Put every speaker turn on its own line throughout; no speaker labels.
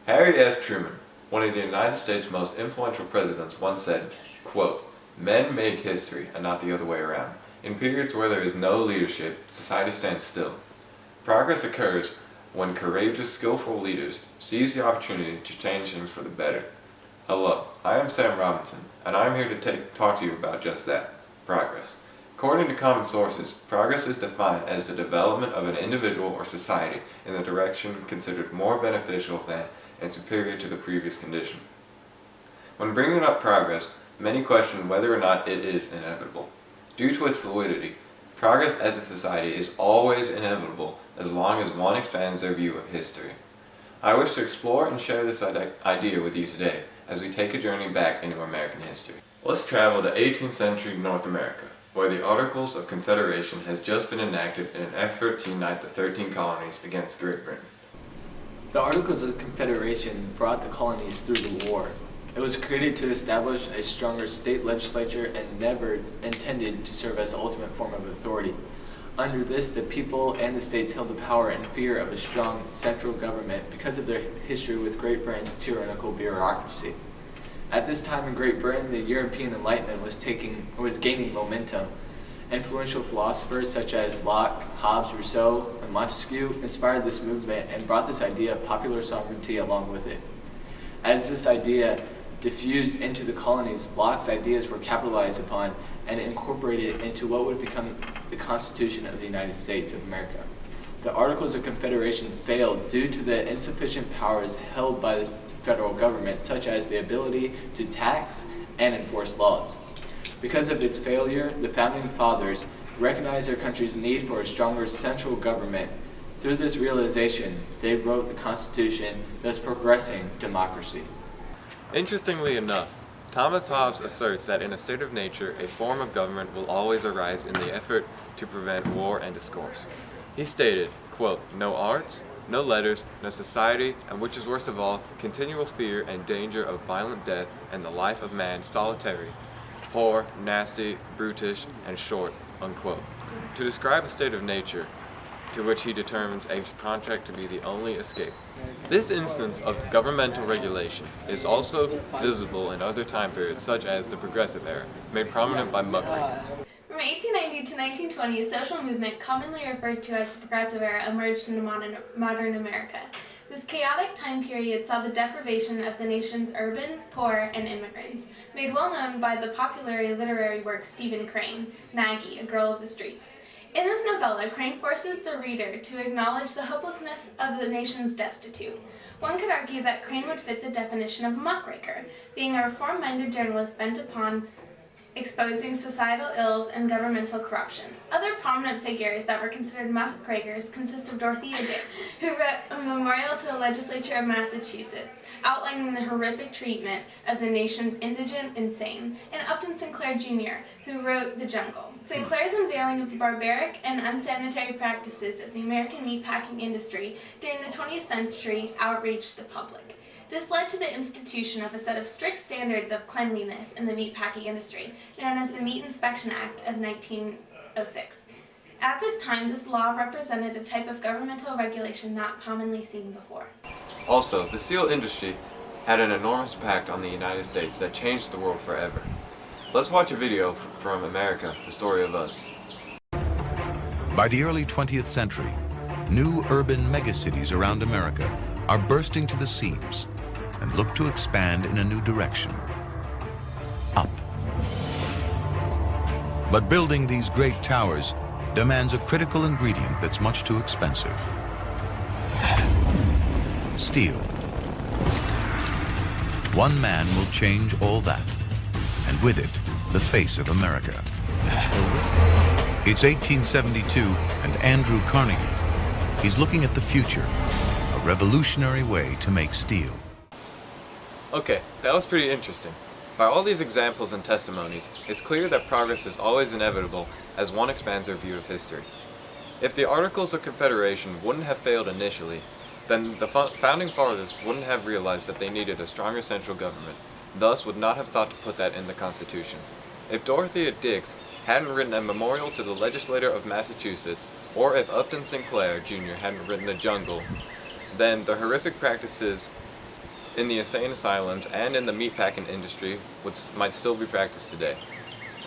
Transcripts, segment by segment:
Harry S. Truman, one of the United States' most influential presidents, once said, quote, "Men make history and not the other way around. In periods where there is no leadership, society stands still. Progress occurs when courageous, skillful leaders seize the opportunity to change things for the better." Hello, I am Sam Robinson, and I am here to talk to you about just that, progress. According to common sources, progress is defined as the development of an individual or society in the direction considered more beneficial than and superior to the previous condition. When bringing up progress, many question whether or not it is inevitable. Due to its fluidity, progress as a society is always inevitable as long as one expands their view of history. I wish to explore and share this idea with you today as we take a journey back into American history. Let's travel to 18th century North America, where the Articles of Confederation has just been enacted in an effort to unite the 13 colonies against Great Britain.
The Articles of Confederation brought the colonies through the war. It was created to establish a stronger state legislature and never intended to serve as the ultimate form of authority. Under this, the people and the states held the power and fear of a strong central government because of their history with Great Britain's tyrannical bureaucracy. At this time in Great Britain, the European Enlightenment was gaining momentum. Influential philosophers such as Locke, Hobbes, Rousseau, and Montesquieu inspired this movement and brought this idea of popular sovereignty along with it. As this idea diffused into the colonies, Locke's ideas were capitalized upon and incorporated into what would become the Constitution of the United States of America. The Articles of Confederation failed due to the insufficient powers held by the federal government, such as the ability to tax and enforce laws. Because of its failure, the Founding Fathers recognized their country's need for a stronger central government. Through this realization, they wrote the Constitution, thus progressing democracy.
Interestingly enough, Thomas Hobbes asserts that in a state of nature, a form of government will always arise in the effort to prevent war and discourse. He stated, quote, "No arts, no letters, no society, and which is worst of all, continual fear and danger of violent death, and the life of man solitary, poor, nasty, brutish, and short," unquote. To describe a state of nature to which he determines a contract to be the only escape. This instance of governmental regulation is also visible in other time periods such as the Progressive Era, made prominent by Mefrakis.
From 1890 to 1920, a social movement commonly referred to as the Progressive Era emerged in modern America. This chaotic time period saw the deprivation of the nation's urban, poor, and immigrants, made well known by the popular literary work Stephen Crane, Maggie, a Girl of the Streets. In this novella, Crane forces the reader to acknowledge the hopelessness of the nation's destitute. One could argue that Crane would fit the definition of a muckraker, being a reform-minded journalist bent upon exposing societal ills and governmental corruption. Other prominent figures that were considered muckrakers consist of Dorothea Dix, who wrote a memorial to the legislature of Massachusetts, outlining the horrific treatment of the nation's indigent insane, and Upton Sinclair Jr., who wrote The Jungle. Sinclair's unveiling of the barbaric and unsanitary practices of the American meatpacking industry during the 20th century outraged the public. This led to the institution of a set of strict standards of cleanliness in the meatpacking industry, known as the Meat Inspection Act of 1906. At this time, this law represented a type of governmental regulation not commonly seen before.
Also, the steel industry had an enormous impact on the United States that changed the world forever. Let's watch a video from America, the story of us.
By the early 20th century, new urban megacities around America are bursting to the seams and look to expand in a new direction, up. But building these great towers demands a critical ingredient that's much too expensive: steel. One man will change all that, and with it, the face of America. It's 1872, and Andrew Carnegie, he's looking at the future, a revolutionary way to make steel.
Okay, that was pretty interesting. By all these examples and testimonies, it's clear that progress is always inevitable as one expands their view of history. If the Articles of Confederation wouldn't have failed initially, then the Founding Fathers wouldn't have realized that they needed a stronger central government, thus would not have thought to put that in the Constitution. If Dorothea Dix hadn't written a memorial to the legislator of Massachusetts, or if Upton Sinclair Jr. hadn't written The Jungle, then the horrific practices in the insane asylums and in the meatpacking industry might still be practiced today.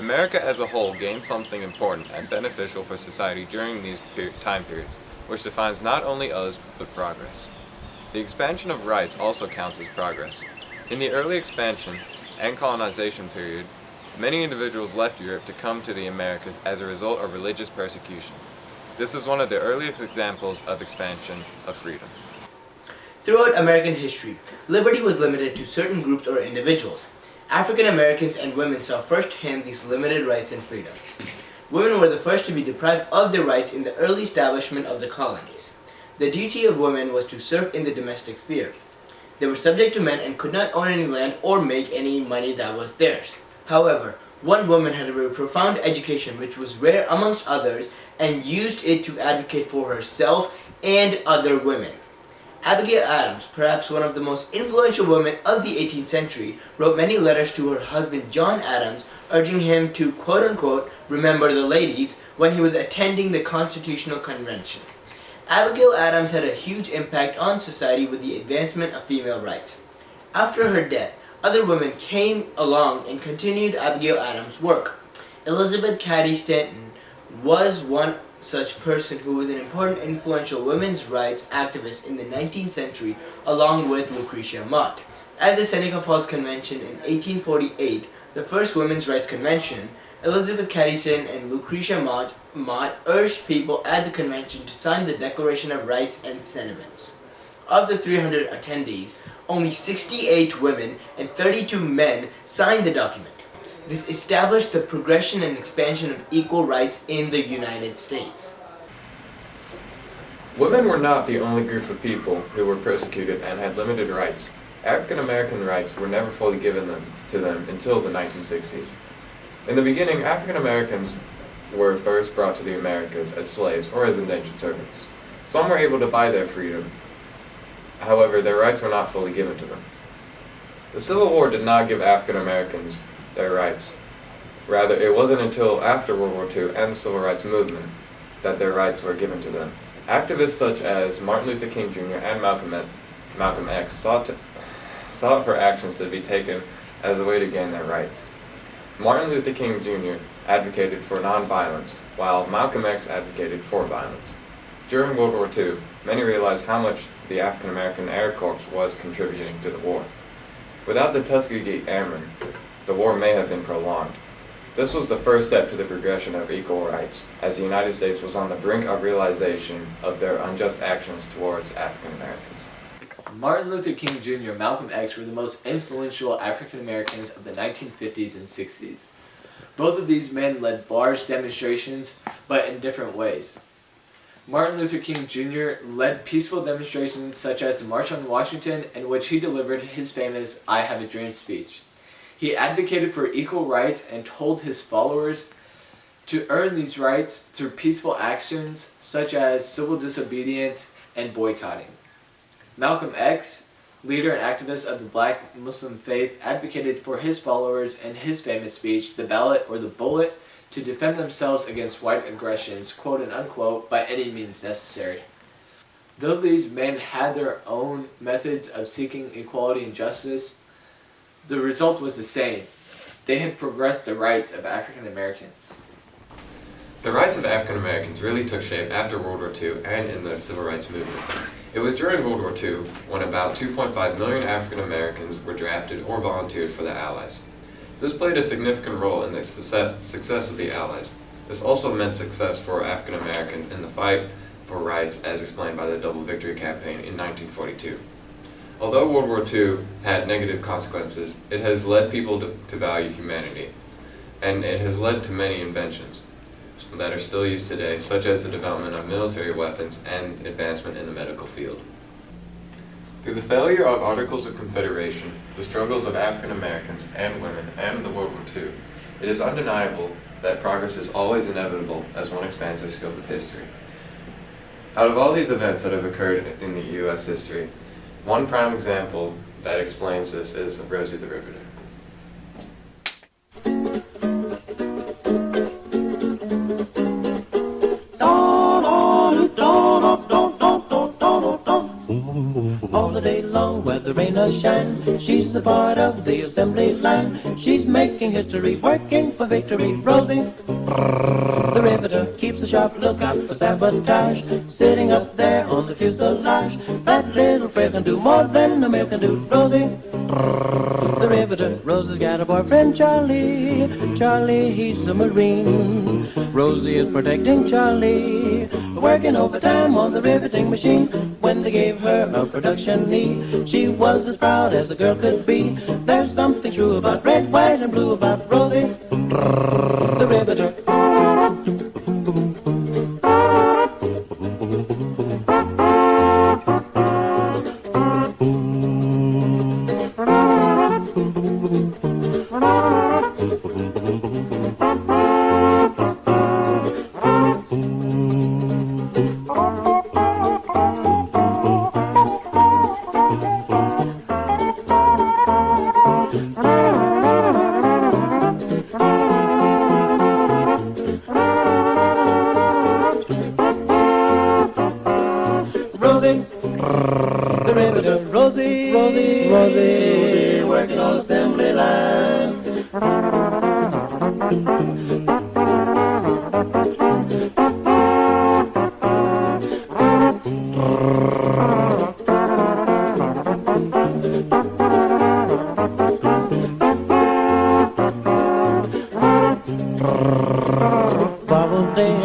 America as a whole gained something important and beneficial for society during these time periods, which defines not only us, but progress. The expansion of rights also counts as progress. In the early expansion and colonization period, many individuals left Europe to come to the Americas as a result of religious persecution. This is one of the earliest examples of expansion of freedom.
Throughout American history, liberty was limited to certain groups or individuals. African Americans and women saw firsthand these limited rights and freedom. Women were the first to be deprived of their rights in the early establishment of the colonies. The duty of women was to serve in the domestic sphere. They were subject to men and could not own any land or make any money that was theirs. However, one woman had a very profound education which was rare amongst others and used it to advocate for herself and other women. Abigail Adams, perhaps one of the most influential women of the 18th century, wrote many letters to her husband John Adams urging him to quote-unquote remember the ladies when he was attending the Constitutional Convention. Abigail Adams had a huge impact on society with the advancement of female rights. After her death, other women came along and continued Abigail Adams' work. Elizabeth Cady Stanton was one such person who was an important influential women's rights activist in the 19th century along with Lucretia Mott. At the Seneca Falls Convention in 1848, the first women's rights convention, Elizabeth Cady Stanton and Lucretia Mott urged people at the convention to sign the Declaration of Rights and Sentiments. Of the 300 attendees, only 68 women and 32 men signed the document. This established the progression and expansion of equal rights in the United States.
Women were not the only group of people who were persecuted and had limited rights. African American rights were never fully given to them until the 1960s. In the beginning, African Americans were first brought to the Americas as slaves or as indentured servants. Some were able to buy their freedom. However, their rights were not fully given to them. The Civil War did not give African Americans their rights. Rather, it wasn't until after World War II and the Civil Rights Movement that their rights were given to them. Activists such as Martin Luther King Jr. and Malcolm X sought for actions to be taken as a way to gain their rights. Martin Luther King Jr. advocated for nonviolence, while Malcolm X advocated for violence. During World War II, many realized how much the African American Air Corps was contributing to the war. Without the Tuskegee Airmen, the war may have been prolonged. This was the first step to the progression of equal rights, as the United States was on the brink of realization of their unjust actions towards African Americans.
Martin Luther King Jr. and Malcolm X were the most influential African Americans of the 1950s and 60s. Both of these men led large demonstrations, but in different ways. Martin Luther King Jr. led peaceful demonstrations such as the March on Washington, in which he delivered his famous "I Have a Dream" speech. He advocated for equal rights and told his followers to earn these rights through peaceful actions such as civil disobedience and boycotting. Malcolm X, leader and activist of the Black Muslim faith, advocated for his followers in his famous speech, "The Ballot or the Bullet," to defend themselves against white aggressions, quote and unquote, by any means necessary. Though these men had their own methods of seeking equality and justice, the result was the same. They had progressed the rights of African Americans.
The rights of African Americans really took shape after World War II and in the Civil Rights Movement. It was during World War II when about 2.5 million African Americans were drafted or volunteered for the Allies. This played a significant role in the success of the Allies. This also meant success for African Americans in the fight for rights as explained by the Double Victory Campaign in 1942. Although World War II had negative consequences, it has led people to value humanity, and it has led to many inventions that are still used today, such as the development of military weapons and advancement in the medical field. Through the failure of Articles of Confederation, the struggles of African Americans and women, and the World War II, it is undeniable that progress is always inevitable as one expands their scope of history. Out of all these events that have occurred in the U.S. history, one prime example that explains this is Rosie the Riveter.
All the day long, whether rain or a shine. She's a part of the assembly line. She's making history, working for victory. Rosie, the riveter, keeps a sharp lookout for sabotage. Sitting up there on the fuselage, that little frail can do more than a male can do. Rosie, the riveter. Rosie's got a boyfriend, Charlie. Charlie, he's a Marine. Rosie is protecting Charlie, working overtime on the riveting machine. When they gave her a production knee, she was as proud as a girl could be. There's something true about red, white, and blue about Rosie, the riveter. Rosie, the riveter. Rosie, Rosie, Rosie, working on assembly line.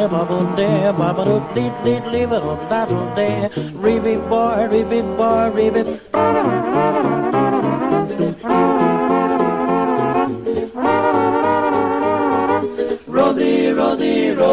Bubble day, bubble dee dee leave it on that day. Reeby boy, reeby boy, reeby. Rosie, Rosie, Rosie.